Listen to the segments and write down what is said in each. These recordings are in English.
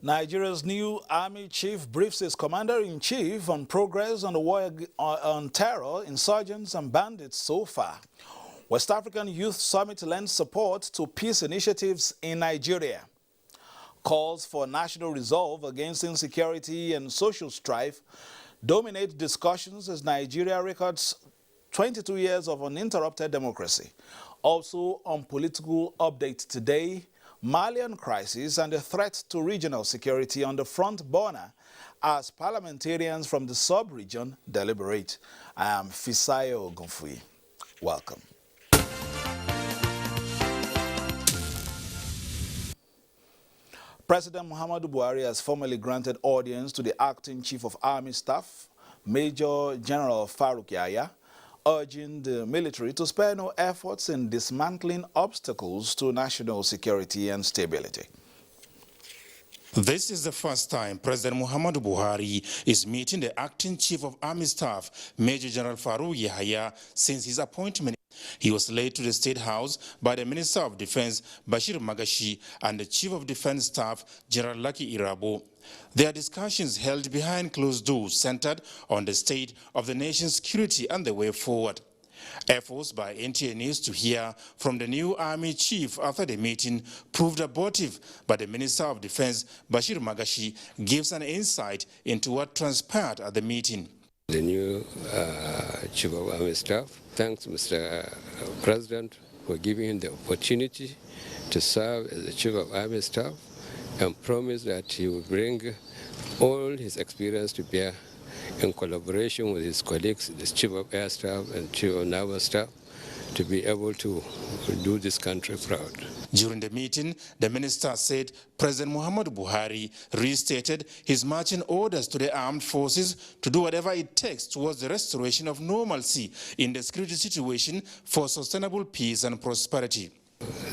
Nigeria's new army chief briefs his commander-in-chief on progress on the war on terror, insurgents and bandits so far. West African Youth Summit lends support to peace initiatives in Nigeria. Calls for national resolve against insecurity and social strife dominate discussions as Nigeria records 22 years of uninterrupted democracy. Also on political update today, Malian crisis and the threat to regional security on the front burner as parliamentarians from the sub-region deliberate. I am Fisayo Ogunfuyi. Welcome. President Muhammadu Buhari has formally granted audience to the acting Chief of Army Staff, Major General Farouk Yahya, urging the military to spare no efforts in dismantling obstacles to national security and stability. This is the first time President Muhammadu Buhari is meeting the acting Chief of Army Staff, Major General Farouk Yahya, since his appointment. He was led to the State House by the Minister of Defense, Bashir Magashi, and the Chief of Defense Staff, General Lucky Irabo. Their discussions held behind closed doors centered on the state of the nation's security and the way forward. Efforts by NTA News to hear from the new Army Chief after the meeting proved abortive, but the Minister of Defense, Bashir Magashi, gives an insight into what transpired at the meeting. The new Chief of Army Staff thanks Mr. President for giving him the opportunity to serve as the Chief of Army Staff and promised that he will bring all his experience to bear in collaboration with his colleagues, the Chief of Air Staff and Chief of Naval Staff, to be able to do this country proud. During the meeting, the minister said President Muhammadu Buhari restated his marching orders to the armed forces to do whatever it takes towards the restoration of normalcy in the security situation for sustainable peace and prosperity.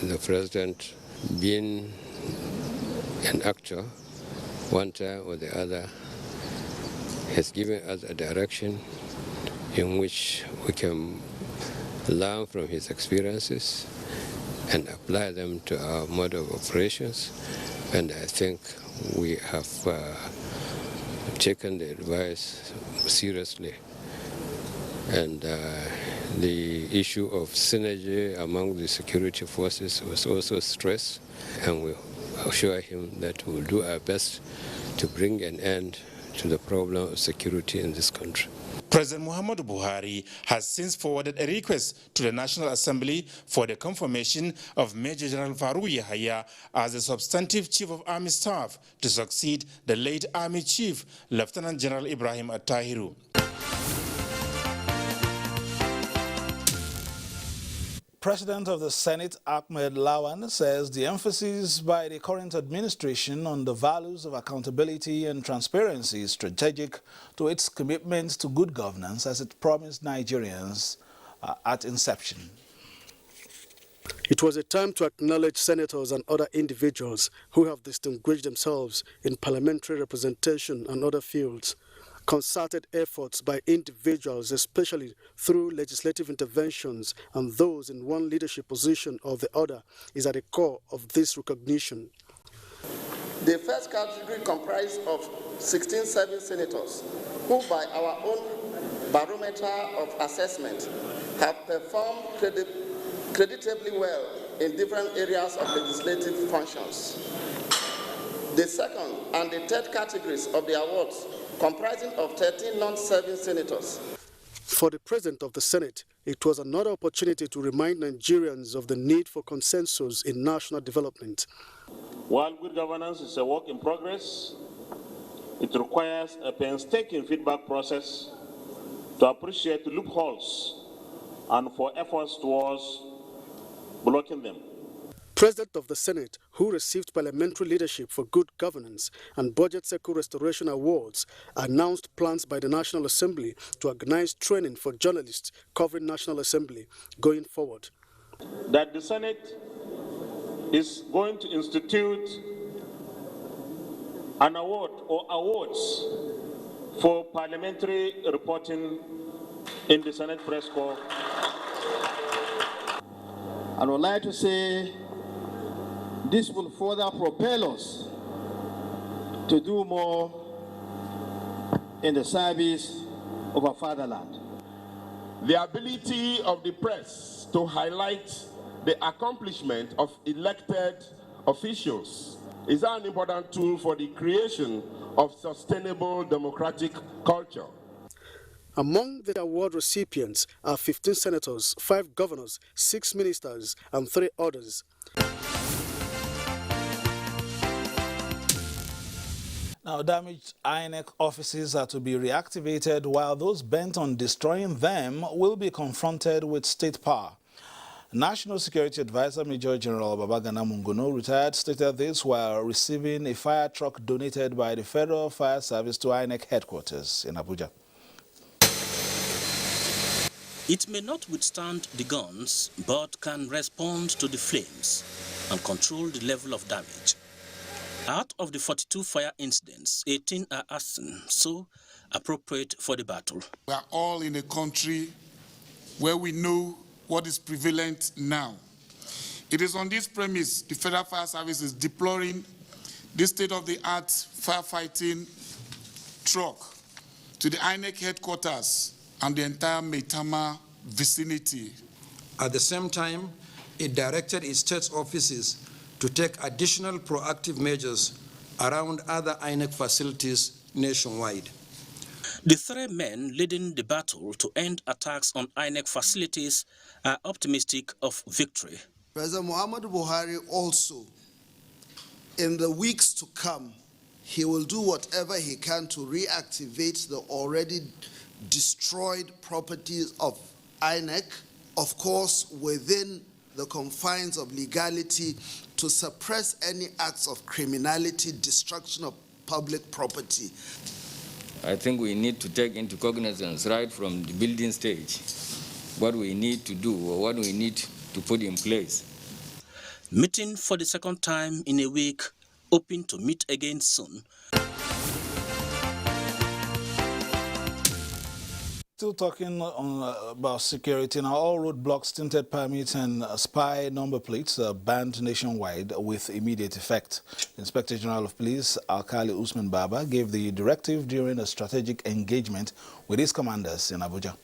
The president, being an actor, one time or the other, has given us a direction in which we can learn from his experiences and apply them to our mode of operations. And I think we have taken the advice seriously. And the issue of synergy among the security forces was also stressed, and we assure him that we will do our best to bring an end to the problem of security in this country. President Muhammadu Buhari has since forwarded a request to the National Assembly for the confirmation of Major General Farouk Yahya as the substantive Chief of Army Staff to succeed the late Army Chief, Lieutenant General Ibrahim Attahiru. President of the Senate, Ahmed Lawan, says the emphasis by the current administration on the values of accountability and transparency is strategic to its commitment to good governance as it promised Nigerians at inception. It was a time to acknowledge senators and other individuals who have distinguished themselves in parliamentary representation and other fields. Concerted efforts by individuals, especially through legislative interventions and those in one leadership position or the other, is at the core of this recognition. The first category comprised of 16 serving senators who, by our own barometer of assessment, have performed creditably well in different areas of legislative functions. The second and the third categories of the awards comprising of 13 non-serving senators. For the President of the Senate, it was another opportunity to remind Nigerians of the need for consensus in national development. While good governance is a work in progress, it requires a painstaking feedback process to appreciate loopholes and for efforts towards blocking them. President of the Senate, who received parliamentary leadership for good governance and budget cycle restoration awards, announced plans by the National Assembly to organize training for journalists covering National Assembly going forward. That the Senate is going to institute an award or awards for parliamentary reporting in the Senate press corps. I would like to say this will further propel us to do more in the service of our fatherland. The ability of the press to highlight the accomplishment of elected officials is an important tool for the creation of sustainable democratic culture. Among the award recipients are 15 senators, 5 governors, 6 ministers, and 3 others. Now, damaged INEC offices are to be reactivated, while those bent on destroying them will be confronted with state power. National Security Advisor Major General Babagana Munguno, retired, stated this while receiving a fire truck donated by the Federal Fire Service to INEC headquarters in Abuja. It may not withstand the guns, but can respond to the flames and control the level of damage. Out of the 42 fire incidents, 18 are arson, so appropriate for the battle. We are all in a country where we know what is prevalent now. It is on this premise the Federal Fire Service is deploying this state-of-the-art firefighting truck to the INEC headquarters and the entire Maitama vicinity. At the same time, it directed its state offices to take additional proactive measures around other INEC facilities nationwide. The 3 men leading the battle to end attacks on INEC facilities are optimistic of victory. President Muhammadu Buhari also, in the weeks to come, he will do whatever he can to reactivate the already destroyed properties of INEC, of course, within the confines of legality, to suppress any acts of criminality, destruction of public property. I think we need to take into cognizance right from the building stage what we need to do or what we need to put in place. Meeting for the second time in a week, hoping to meet again soon. Still talking about security now, all roadblocks, tinted permits and spy number plates are banned nationwide with immediate effect. Inspector General of Police Alkali Usman Baba gave the directive during a strategic engagement with his commanders in Abuja.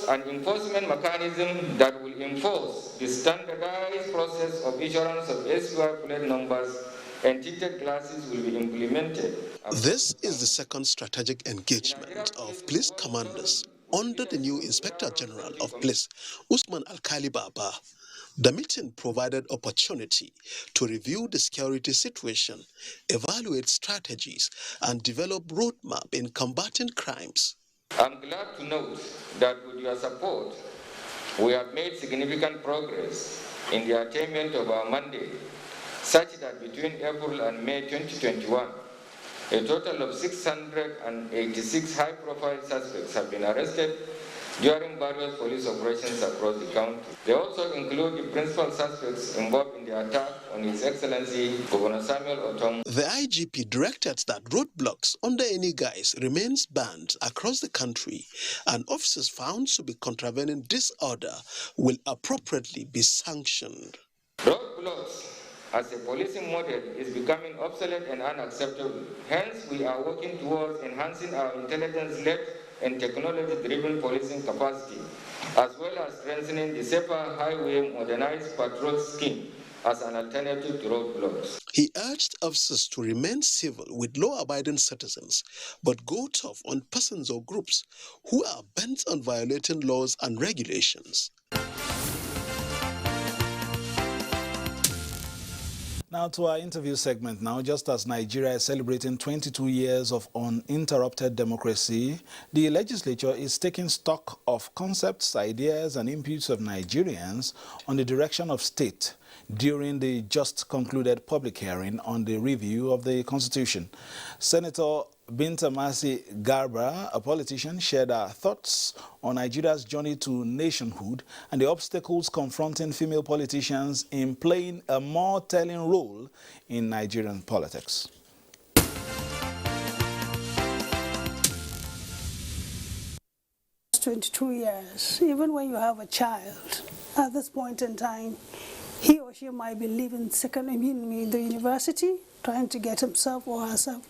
An enforcement mechanism that will enforce the standardized process of issuance of SUI plate numbers and tinted glasses will be implemented. This is the second strategic engagement of police commanders under the new Inspector General of Police, Usman Alkali Baba. The meeting provided opportunity to review the security situation, evaluate strategies, and develop roadmap in combating crimes. I'm glad to note that with your support, we have made significant progress in the attainment of our mandate, such that between April and May 2021, a total of 686 high-profile suspects have been arrested during various police operations across the country. They also include the principal suspects involved in the attack on His Excellency Governor Samuel Otom. The IGP directed that roadblocks under any guise remains banned across the country, and officers found to be contravening this order will appropriately be sanctioned. Roadblocks as a policing model is becoming obsolete and unacceptable. Hence, we are working towards enhancing our intelligence-led and technology-driven policing capacity, as well as strengthening the safer highway modernized patrol scheme as an alternative to roadblocks. He urged officers to remain civil with law-abiding citizens, but go tough on persons or groups who are bent on violating laws and regulations. Now to our interview segment now. Just as Nigeria is celebrating 22 years of uninterrupted democracy, the legislature is taking stock of concepts, ideas and inputs of Nigerians on the direction of state during the just concluded public hearing on the review of the Constitution. Senator Binta Masi Garba, a politician, shared her thoughts on Nigeria's journey to nationhood and the obstacles confronting female politicians in playing a more telling role in Nigerian politics. 22 years, even when you have a child, at this point in time, he or she might be leaving the university, trying to get himself or herself,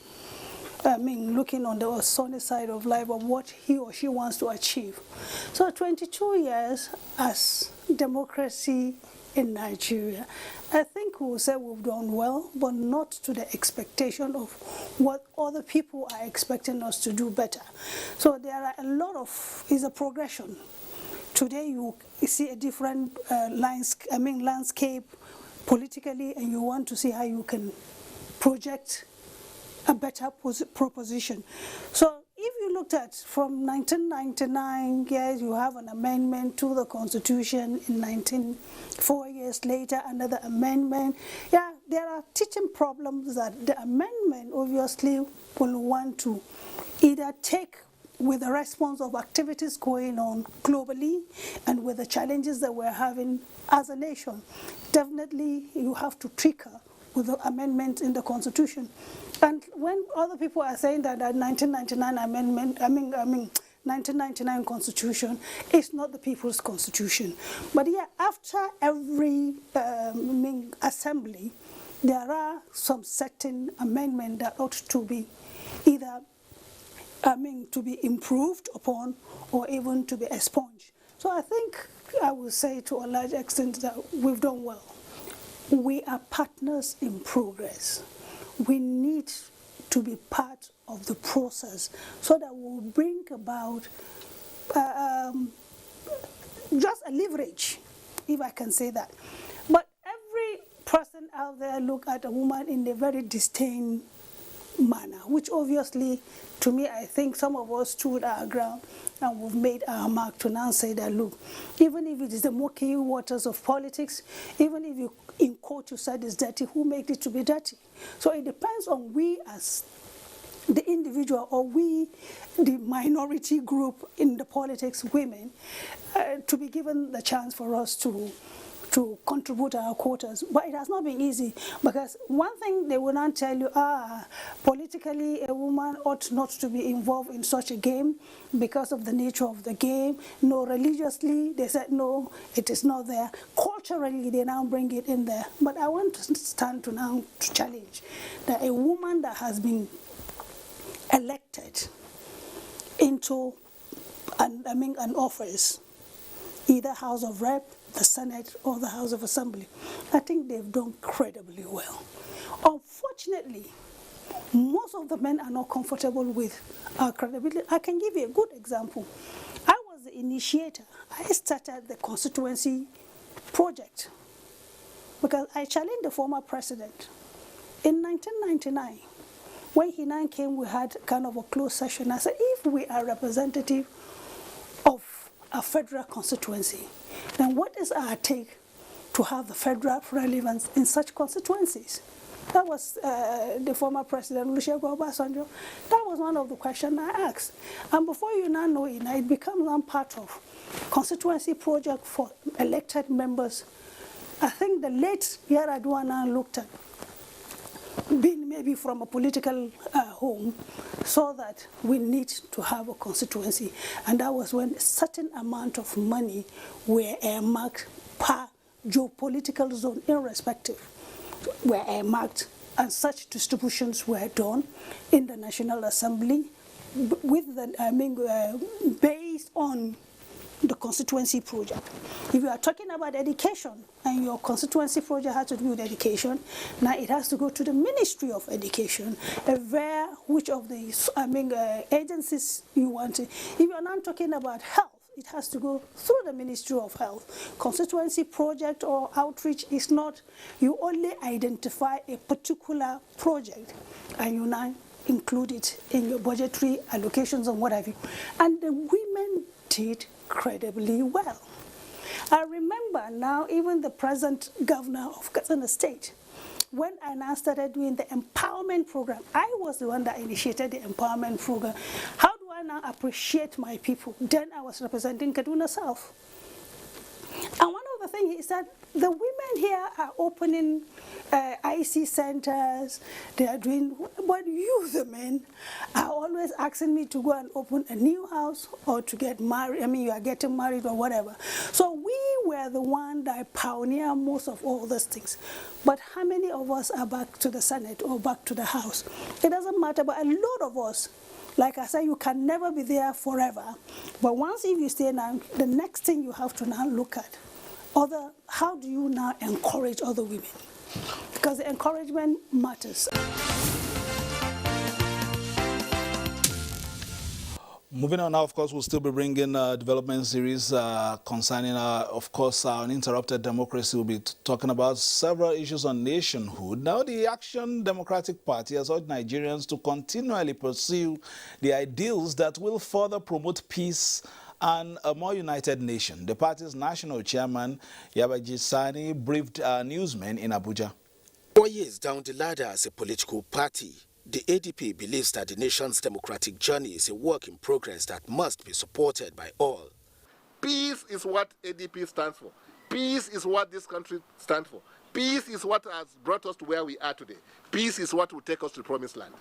looking on the sunny side of life of what he or she wants to achieve. So 22 years as democracy in Nigeria, I think we'll say we've done well, but not to the expectation of what other people are expecting us to do better. So there are a lot of, is a progression. Today you see a different landscape politically, and you want to see how you can project a better proposition. So if you looked at from 1999, yes, you have an amendment to the Constitution. In 4 years later, another amendment. Yeah, there are teaching problems that the amendment obviously will want to either take with the response of activities going on globally and with the challenges that we're having as a nation. Definitely you have to trigger with the amendment in the Constitution. And when other people are saying that that 1999 amendment, 1999 Constitution is not the people's Constitution. But yeah, after every assembly, there are some certain amendments that ought to be either to be improved upon or even to be expunged. So I think I will say to a large extent that we've done well. We are partners in progress. We need to be part of the process so that we'll bring about just a leverage, if I can say that. But every person out there look at a woman in a very disdain manner, which obviously, to me, I think some of us stood our ground and we've made our mark to now say that, look, even if it is the murky waters of politics, even if you, in court, you said it's dirty, who made it to be dirty? So it depends on we as the individual or we, the minority group in the politics, women, to be given the chance for us to contribute our quotas. But it has not been easy, because one thing they will not tell you, politically a woman ought not to be involved in such a game because of the nature of the game. No, religiously, they said no, it is not there. Culturally, they now bring it in there. But I want to stand to now to challenge that a woman that has been elected into an office, either House of Rep, the Senate, or the House of Assembly, I think they've done incredibly well. Unfortunately, most of the men are not comfortable with our credibility. I can give you a good example. I was the initiator. I started the constituency project because I challenged the former president. In 1999, when he now came, we had kind of a closed session. I said, if we are representative of a federal constituency, then what is our take to have the federal relevance in such constituencies? That was the former president, Olusegun Obasanjo. That was one of the questions I asked. And before you now know it, it becomes one part of constituency project for elected members. I think the late Yar'Adua now looked at being maybe from a political home, saw that we need to have a constituency. And that was when a certain amount of money were earmarked per geopolitical zone, irrespective, were earmarked, and such distributions were done in the National Assembly with the, based on the constituency project. If you are talking about education and your constituency project has to do with education, now it has to go to the Ministry of Education, where which of the agencies you want to. If you are not talking about health, it has to go through the Ministry of Health. Constituency project or outreach is not, you only identify a particular project and you now include it in your budgetary allocations and what have you. And the women did incredibly well. I remember now even the present governor of Katsina State, when I now started doing the empowerment program, I was the one that initiated the empowerment program. How do I now appreciate my people? Then I was representing Kaduna South. And one of the things is that the women here are opening IC centers, they are doing, but you, the men, are always asking me to go and open a new house or to get married. I mean, you are getting married or whatever. So we were the one that pioneered most of all these things. But how many of us are back to the Senate or back to the House? It doesn't matter, but a lot of us, like I said, you can never be there forever. But once if you stay now, the next thing you have to now look at, how do you now encourage other women? Because the encouragement matters. Moving on now, of course, we'll still be bringing development series concerning, of course, our uninterrupted democracy. We'll be talking about several issues on nationhood. Now, the Action Democratic Party has urged Nigerians to continually pursue the ideals that will further promote peace and a more united nation. The party's national chairman, Yabaji Sani, briefed newsmen in Abuja. 4 years down the ladder as a political party, the ADP believes that the nation's democratic journey is a work in progress that must be supported by all. Peace is what ADP stands for. Peace is what this country stands for. Peace is what has brought us to where we are today. Peace is what will take us to the promised land.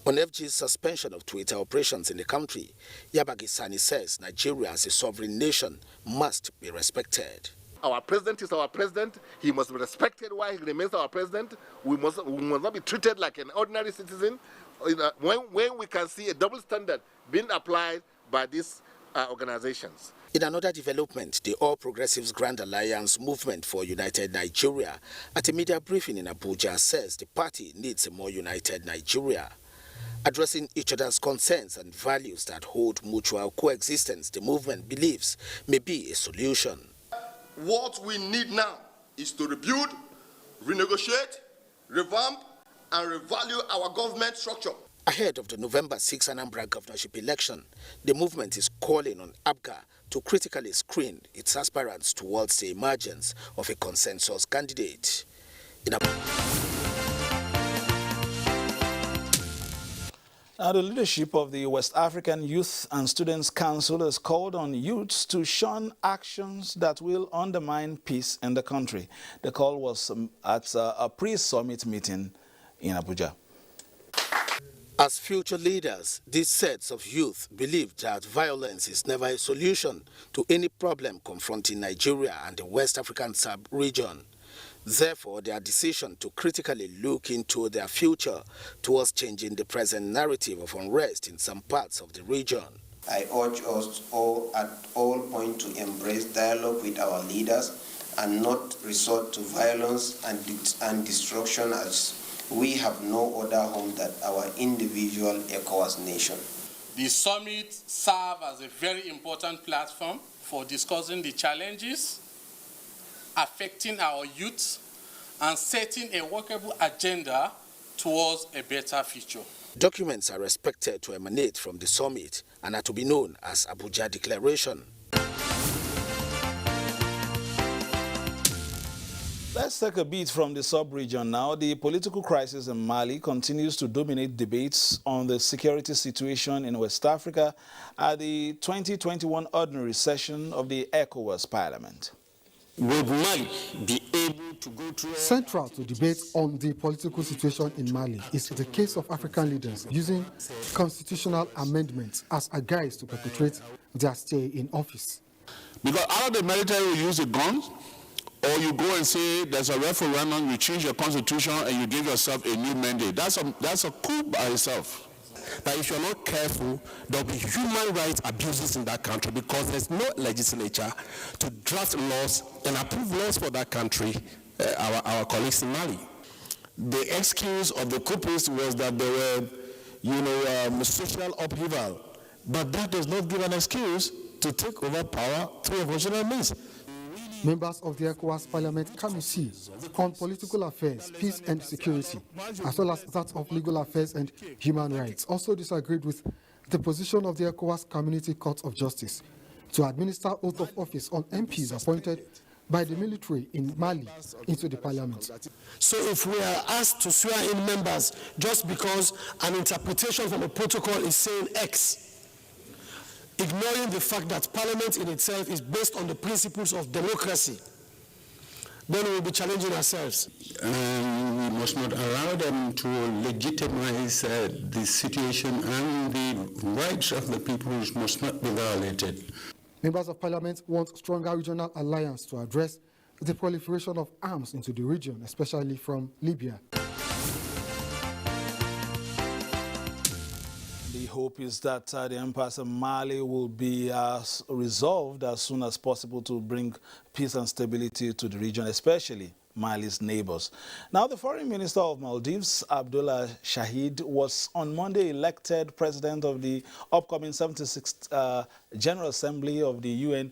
On FG's suspension of Twitter operations in the country, Yabagi Sani says Nigeria as a sovereign nation must be respected. Our president is our president. He must be respected while he remains our president. We must not be treated like an ordinary citizen. When we can see a double standard being applied by these organizations. In another development, the All Progressives Grand Alliance Movement for United Nigeria, at a media briefing in Abuja, says the party needs a more united Nigeria. Addressing each other's concerns and values that hold mutual coexistence, the movement believes may be a solution. What we need now is to rebuild, renegotiate, revamp, and revalue our government structure. Ahead of the November 6 Anambra governorship election, the movement is calling on ABGA to critically screen its aspirants towards the emergence of a consensus candidate. Now, the leadership of the West African Youth and Students Council has called on youths to shun actions that will undermine peace in the country. The call was at a pre-summit meeting in Abuja. As future leaders, these sets of youth believe that violence is never a solution to any problem confronting Nigeria and the West African sub-region. Therefore, their decision to critically look into their future towards changing the present narrative of unrest in some parts of the region. I urge us all at all points to embrace dialogue with our leaders and not resort to violence and destruction, as we have no other home than our individual ECOWAS nation. The summit serves as a very important platform for discussing the challenges affecting our youth and setting a workable agenda towards a better future. Documents are expected to emanate from the summit and are to be known as Abuja Declaration. Let's take a beat from the sub-region now. The political crisis in Mali continues to dominate debates on the security situation in West Africa at the 2021 ordinary session of the ECOWAS Parliament. Would Mali be able to go through... Central to debate on the political situation in Mali is the case of African leaders using constitutional amendments as a guide to perpetrate their stay in office. Because either the military will use the guns, or you go and say there's a referendum, you change your constitution, and you give yourself a new mandate. That's a coup by itself. That if you're not careful, there'll be human rights abuses in that country because there's no legislature to draft laws and approve laws for that country, our colleagues in Mali. The excuse of the coupists was that there were, social upheaval. But that does not give an excuse to take over power through emotional means. Members of the ECOWAS Parliament Committee on Political Affairs, Peace and Security, as well as that of Legal Affairs and Human Rights, also disagreed with the position of the ECOWAS Community Court of Justice to administer oath of office on MPs appointed by the military in Mali into the parliament. So if we are asked to swear in members just because an interpretation from a protocol is saying X, ignoring the fact that parliament in itself is based on the principles of democracy, then we will be challenging ourselves. We must not allow them to legitimize the situation, and the rights of the people must not be violated. Members of Parliament want stronger regional alliance to address the proliferation of arms into the region, especially from Libya. The hope is that the impasse in Mali will be resolved as soon as possible to bring peace and stability to the region, especially Mali's neighbors. Now, the Foreign Minister of Maldives, Abdullah Shahid, was on Monday elected president of the upcoming 76th General Assembly of the UN.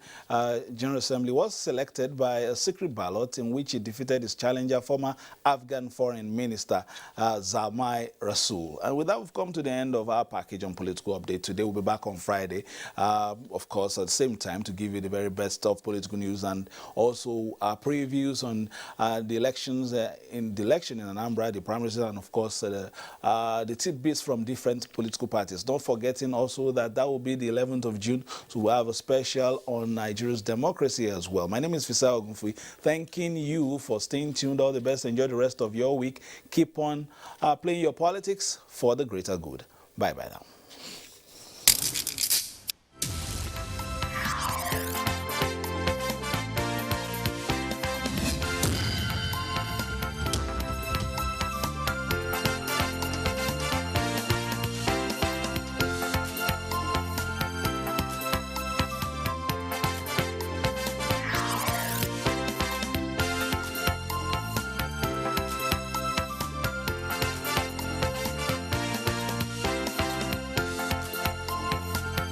General Assembly was selected by a secret ballot in which he defeated his challenger, former Afghan Foreign Minister Zamai Rasool. And with that, we've come to the end of our package on Political Update today. We'll be back on Friday, of course, at the same time to give you the very best of political news and also our previews on the elections in Anambra, the primaries, and of course the tidbits from different political parties. Not forgetting also that will be the 11th of June, so we'll have a special on Nigeria's democracy as well. My name is Fisa Ogunfui, thanking you for staying tuned. All the best. Enjoy the rest of your week. Keep on playing your politics for the greater good. Bye-bye now.